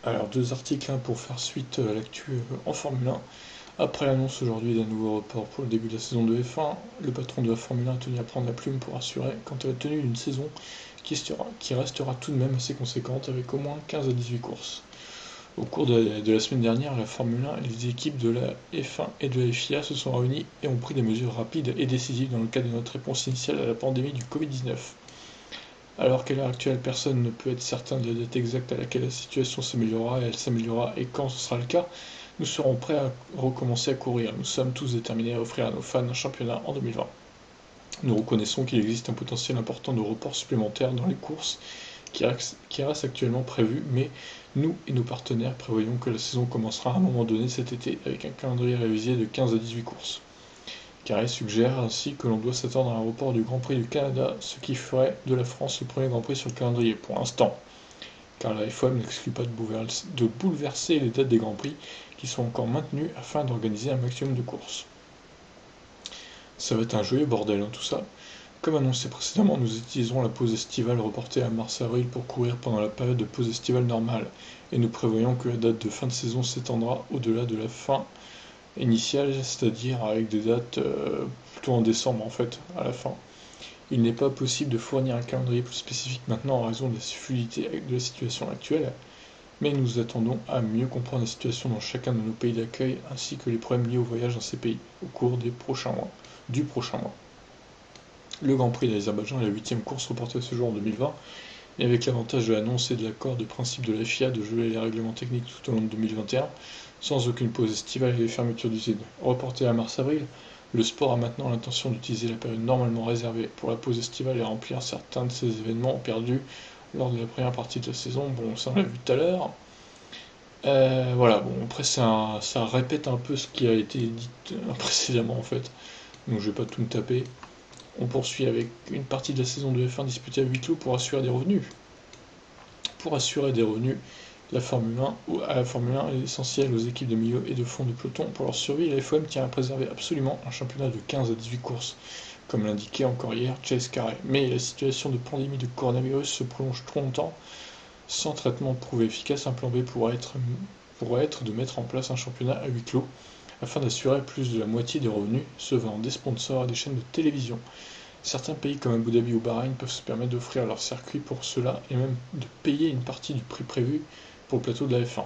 Alors, deux articles pour faire suite à l'actu en Formule 1. Après l'annonce aujourd'hui d'un nouveau report pour le début de la saison de F1, le patron de la Formule 1 a tenu à prendre la plume pour assurer quant à la tenue d'une saison qui restera tout de même assez conséquente avec au moins 15 à 18 courses. Au cours de la semaine dernière, la Formule 1 et les équipes de la F1 et de la FIA se sont réunies et ont pris des mesures rapides et décisives dans le cadre de notre réponse initiale à la pandémie du Covid-19. Alors qu'à l'heure actuelle, personne ne peut être certain de la date exacte à laquelle la situation s'améliorera et elle s'améliorera et quand ce sera le cas, nous serons prêts à recommencer à courir. Nous sommes tous déterminés à offrir à nos fans un championnat en 2020. Nous reconnaissons qu'il existe un potentiel important de report supplémentaire dans les courses qui reste actuellement prévu, mais nous et nos partenaires prévoyons que la saison commencera à un moment donné cet été avec un calendrier révisé de 15 à 18 courses. Carré suggère ainsi que l'on doit s'attendre à un report du Grand Prix du Canada, ce qui ferait de la France le premier Grand Prix sur le calendrier pour l'instant, car la FOM n'exclut pas de bouleverser les dates des Grands Prix qui sont encore maintenues afin d'organiser un maximum de courses. Ça va être un joyeux bordel tout ça. Comme annoncé précédemment, nous utiliserons la pause estivale reportée à mars-avril pour courir pendant la période de pause estivale normale, et nous prévoyons que la date de fin de saison s'étendra au-delà de la fin initiale, c'est-à-dire avec des dates plutôt en décembre en fait, à la fin. Il n'est pas possible de fournir un calendrier plus spécifique maintenant en raison de la fluidité de la situation actuelle, mais nous attendons à mieux comprendre la situation dans chacun de nos pays d'accueil ainsi que les problèmes liés au voyage dans ces pays au cours du prochain mois. Le Grand Prix d'Azerbaïdjan est la 8e course reportée à ce jour en 2020, et avec l'avantage de l'annonce et de l'accord de principe de la FIA de geler les règlements techniques tout au long de 2021, sans aucune pause estivale et les fermetures d'usines. Reporté à mars-avril, le sport a maintenant l'intention d'utiliser la période normalement réservée pour la pause estivale et remplir certains de ces événements perdus lors de la première partie de la saison. Bon, ça on l'a vu tout à l'heure. Voilà, bon, après ça répète un peu ce qui a été dit précédemment en fait, donc je vais pas tout me taper. On poursuit avec une partie de la saison de F1 disputée à huis clos pour assurer des revenus. Pour assurer des revenus, la Formule 1 est essentielle aux équipes de milieu et de fond de peloton. Pour leur survie, la FOM tient à préserver absolument un championnat de 15 à 18 courses, comme l'indiquait encore hier Chase Carey. Mais la situation de pandémie de coronavirus se prolonge trop longtemps. Sans traitement prouvé efficace, un plan B pourrait être de mettre en place un championnat à huis clos, afin d'assurer plus de la moitié des revenus, se vendant des sponsors et des chaînes de télévision. Certains pays comme Abu Dhabi ou Bahreïn peuvent se permettre d'offrir leur circuit pour cela et même de payer une partie du prix prévu pour le plateau de la F1.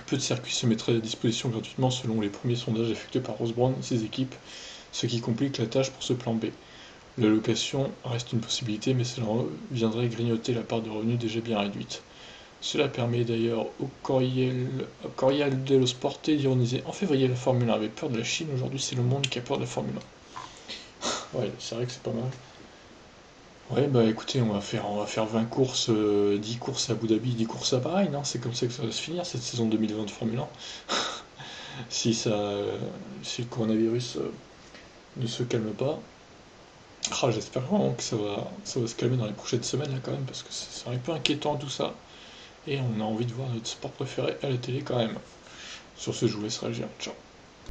Peu de circuits se mettraient à disposition gratuitement selon les premiers sondages effectués par Ross Brown et ses équipes, ce qui complique la tâche pour ce plan B. La location reste une possibilité, mais cela viendrait grignoter la part de revenus déjà bien réduite. Cela permet d'ailleurs au Corriere dello Sport d'ironiser. En février, la Formule 1 avait peur de la Chine, aujourd'hui c'est le monde qui a peur de la Formule 1. Ouais, c'est vrai que c'est pas mal. Ouais, bah écoutez, on va faire 20 courses, 10 courses à Abu Dhabi, 10 courses à Bahreïn, hein. C'est comme ça que ça va se finir cette saison 2020 de Formule 1. Si le coronavirus ne se calme pas. Ah, j'espère vraiment que ça va se calmer dans les prochaines semaines là quand même, parce que c'est un peu inquiétant tout ça. Et on a envie de voir notre sport préféré à la télé quand même. Sur ce, je vous laisse réagir. Ciao.